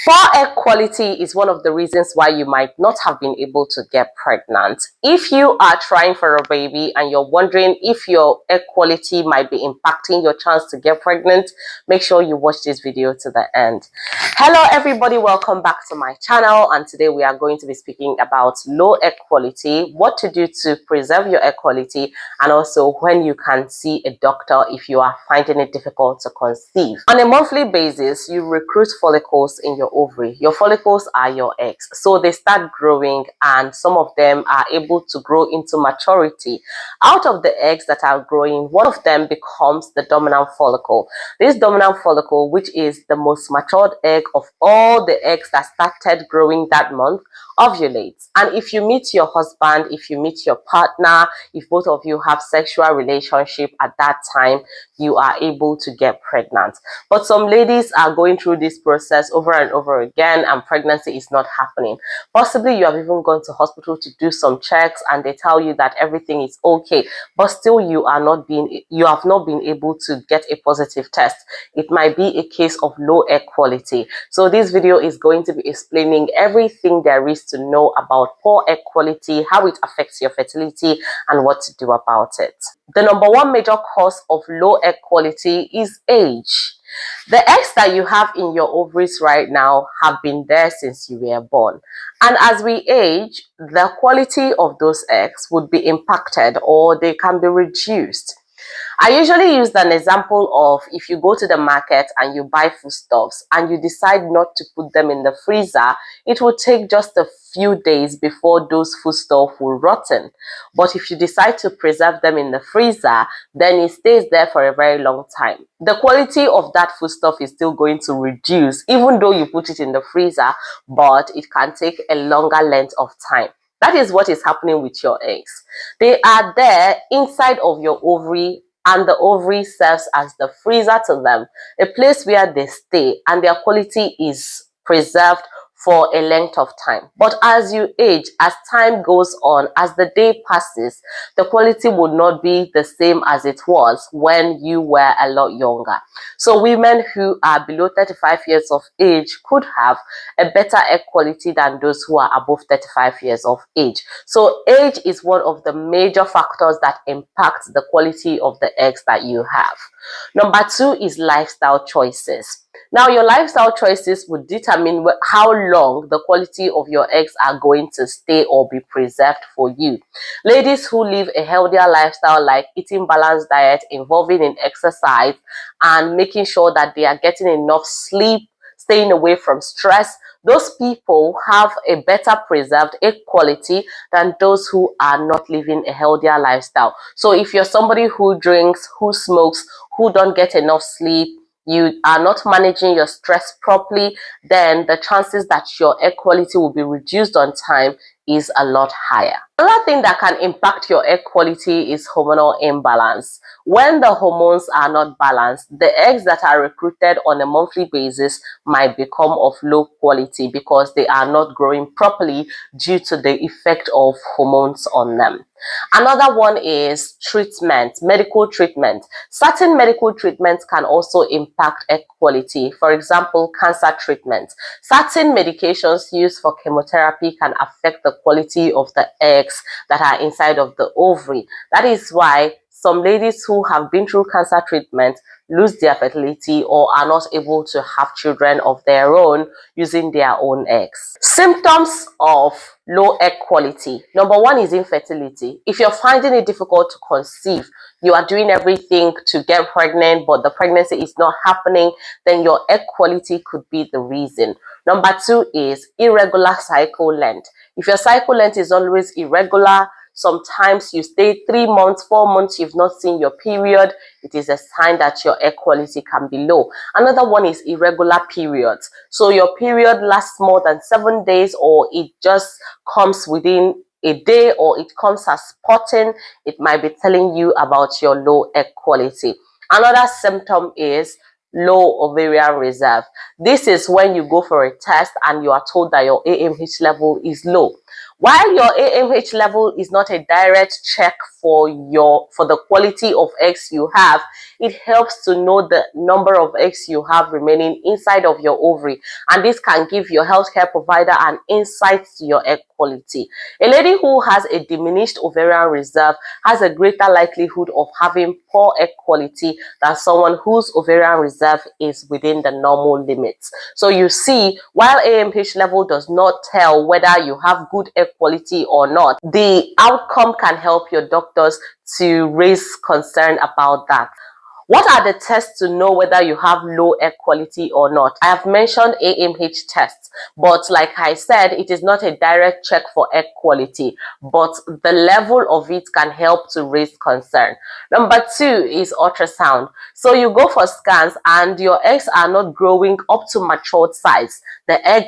Poor egg quality is one of the reasons why you might not have been able to get pregnant. If you are trying for a baby and you're wondering if your egg quality might be impacting your chance to get pregnant, make sure you watch this video to the end. Hello everybody, welcome back to my channel, and today we are going to be speaking about low egg quality, what to do to preserve your egg quality, and also when you can see a doctor if you are finding it difficult to conceive. On a monthly basis, you recruit follicles in your ovary. Your follicles are your eggs, so they start growing and some of them are able to grow into maturity. Out of the eggs that are growing, one of them becomes the dominant follicle. This dominant follicle, which is the most matured egg of all the eggs that started growing that month, ovulates. And if you meet your husband, if you meet your partner, if both of you have sexual relationship at that time, you are able to get pregnant. But some ladies are going through this process over and over again and pregnancy is not happening. Possibly you have even gone to hospital to do some checks and they tell you that everything is okay, but still you have not been able to get a positive test. It might be a case of low egg quality. So this video is going to be explaining everything there is to know about poor egg quality, how it affects your fertility, and what to do about it. The number one major cause of low egg quality is age. The eggs that you have in your ovaries right now have been there since you were born. And as we age, the quality of those eggs would be impacted or they can be reduced. I usually use an example of if you go to the market and you buy foodstuffs and you decide not to put them in the freezer, it will take just a few days before those foodstuffs will rotten. But if you decide to preserve them in the freezer, then it stays there for a very long time. The quality of that foodstuff is still going to reduce even though you put it in the freezer, but it can take a longer length of time. That is what is happening with your eggs. They are there inside of your ovary, and the ovary serves as the freezer to them, a place where they stay and their quality is preserved for a length of time. But as you age, as time goes on, as the day passes, the quality would not be the same as it was when you were a lot younger. So women who are below 35 years of age could have a better egg quality than those who are above 35 years of age. So age is one of the major factors that impact the quality of the eggs that you have. Number two is lifestyle choices. Now, your lifestyle choices would determine how long the quality of your eggs are going to stay or be preserved for you. Ladies who live a healthier lifestyle, like eating balanced diet, involving in exercise, and making sure that they are getting enough sleep, staying away from stress, those people have a better preserved egg quality than those who are not living a healthier lifestyle. So if you're somebody who drinks, who smokes, who don't get enough sleep, you are not managing your stress properly, then the chances that your egg quality will be reduced on time is a lot higher. Another thing that can impact your egg quality is hormonal imbalance. When the hormones are not balanced, the eggs that are recruited on a monthly basis might become of low quality because they are not growing properly due to the effect of hormones on them. Another one is treatment, medical treatment. Certain medical treatments can also impact egg quality. For example, cancer treatment. Certain medications used for chemotherapy can affect the quality of the eggs that are inside of the ovary. That is why some ladies who have been through cancer treatment lose their fertility or are not able to have children of their own using their own eggs. Symptoms of low egg quality. Number one is infertility. If you're finding it difficult to conceive, you are doing everything to get pregnant, but the pregnancy is not happening, then your egg quality could be the reason. Number two is irregular cycle length. If your cycle length is always irregular, sometimes you stay 3 months, 4 months, you've not seen your period, it is a sign that your egg quality can be low. Another one is irregular periods. So your period lasts more than 7 days, or it just comes within a day, or it comes as spotting. It might be telling you about your low egg quality. Another symptom is low ovarian reserve. This is when you go for a test and you are told that your AMH level is low. While your AMH level is not a direct check for the quality of eggs you have, it helps to know the number of eggs you have remaining inside of your ovary, and this can give your healthcare provider an insight to your egg quality. A lady who has a diminished ovarian reserve has a greater likelihood of having poor egg quality than someone whose ovarian reserve is within the normal limits. So you see, while AMH level does not tell whether you have good egg quality or not, the outcome can help your doctors to raise concern about that. What are the tests to know whether you have low egg quality or not? I have mentioned AMH tests, but like I said, it is not a direct check for egg quality, but the level of it can help to raise concern. Number 2 is ultrasound. So you go for scans and your eggs are not growing up to matured size. The egg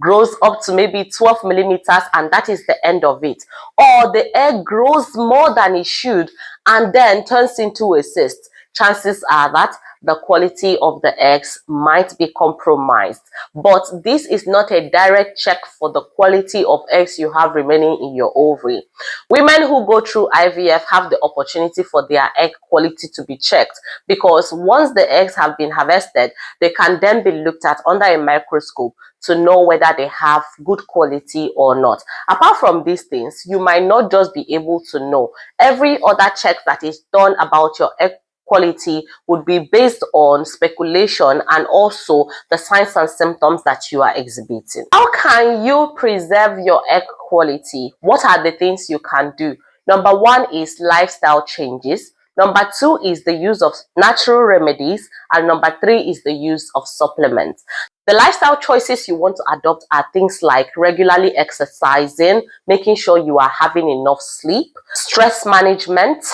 grows up to maybe 12 millimeters and that is the end of it. Or the egg grows more than it should and then turns into a cyst. Chances are that the quality of the eggs might be compromised. But this is not a direct check for the quality of eggs you have remaining in your ovary. Women who go through IVF have the opportunity for their egg quality to be checked, because once the eggs have been harvested, they can then be looked at under a microscope to know whether they have good quality or not. Apart from these things, you might not just be able to know. Every other check that is done about your egg quality would be based on speculation and also the signs and symptoms that you are exhibiting. How can you preserve your egg quality? What are the things you can do? Number 1 is lifestyle changes. Number 2 is the use of natural remedies. And number 3 is the use of supplements. The lifestyle choices you want to adopt are things like regularly exercising, making sure you are having enough sleep, stress management,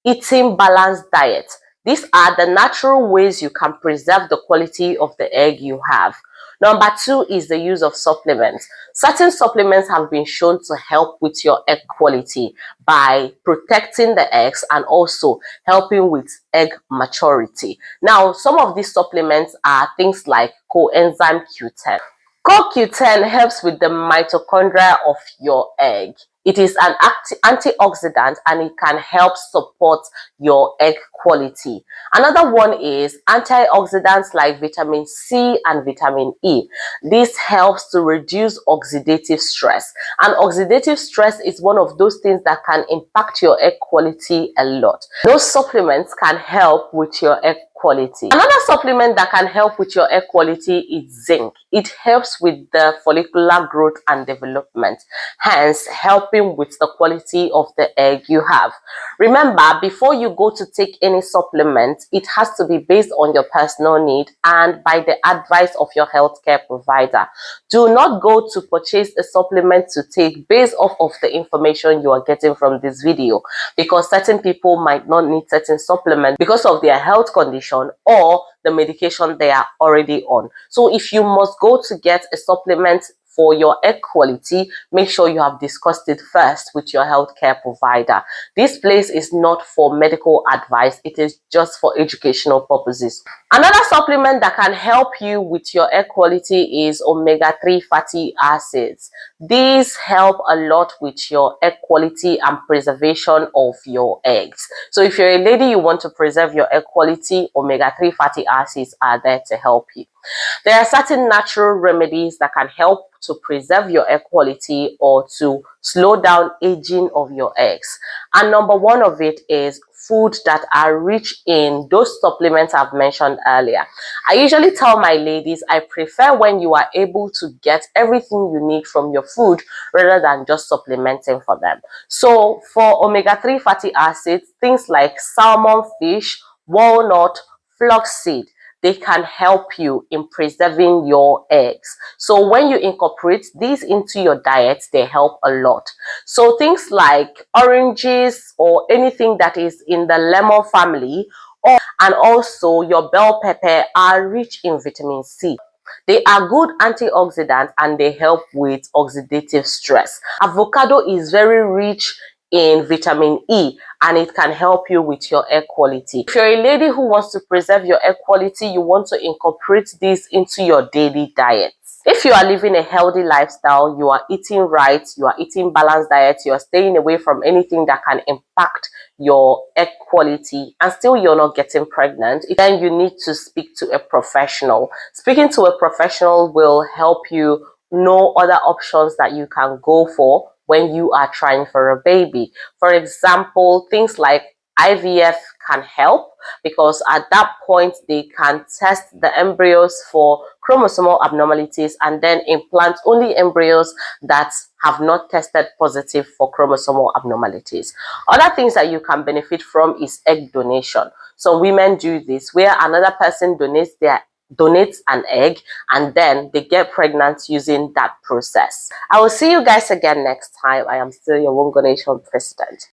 eating balanced diet. These are the natural ways you can preserve the quality of the egg you have. Number 2 is the use of supplements. Certain supplements have been shown to help with your egg quality by protecting the eggs and also helping with egg maturity. Now, some of these supplements are things like coenzyme Q10. CoQ10 helps with the mitochondria of your egg. It is an antioxidant and it can help support your egg quality. Another one is antioxidants like vitamin C and vitamin E. This helps to reduce oxidative stress. And oxidative stress is one of those things that can impact your egg quality a lot. Those supplements can help with your egg quality. Another supplement that can help with your egg quality is zinc. It helps with the follicular growth and development, hence helping with the quality of the egg you have. Remember, before you go to take any supplement, it has to be based on your personal need and by the advice of your healthcare provider. Do not go to purchase a supplement to take based off of the information you are getting from this video, because certain people might not need certain supplements because of their health condition or the medication they are already on. So if you must go to get a supplement for your egg quality, make sure you have discussed it first with your healthcare provider. This place is not for medical advice, it is just for educational purposes. Another supplement that can help you with your egg quality is omega-3 fatty acids. These help a lot with your egg quality and preservation of your eggs. So if you're a lady, you want to preserve your egg quality, omega-3 fatty acids are there to help you. There are certain natural remedies that can help to preserve your egg quality or to slow down aging of your eggs. And number 1 of it is food that are rich in those supplements I've mentioned earlier. I usually tell my ladies I prefer when you are able to get everything you need from your food rather than just supplementing for them. So for omega-3 fatty acids, things like salmon, fish, walnut, flaxseed, they can help you in preserving your eggs. So when you incorporate these into your diet, they help a lot. So things like oranges or anything that is in the lemon family, and also your bell pepper are rich in vitamin C. They are good antioxidants and they help with oxidative stress. Avocado is very rich in vitamin E, and it can help you with your air quality. If you're a lady who wants to preserve your air quality, you want to incorporate this into your daily diet. If you are living a healthy lifestyle, you are eating right, you are eating balanced diet, you are staying away from anything that can impact your egg quality, and still you're not getting pregnant, then you need to speak to a professional. Speaking to a professional will help you know other options that you can go for when you are trying for a baby. For example, things like IVF can help, because at that point they can test the embryos for chromosomal abnormalities and then implant only embryos that have not tested positive for chromosomal abnormalities. Other things that you can benefit from is egg donation. Some women do this where another person donates an egg and then they get pregnant using that process. I will see you guys again next time. I am still your Wongo Nation president.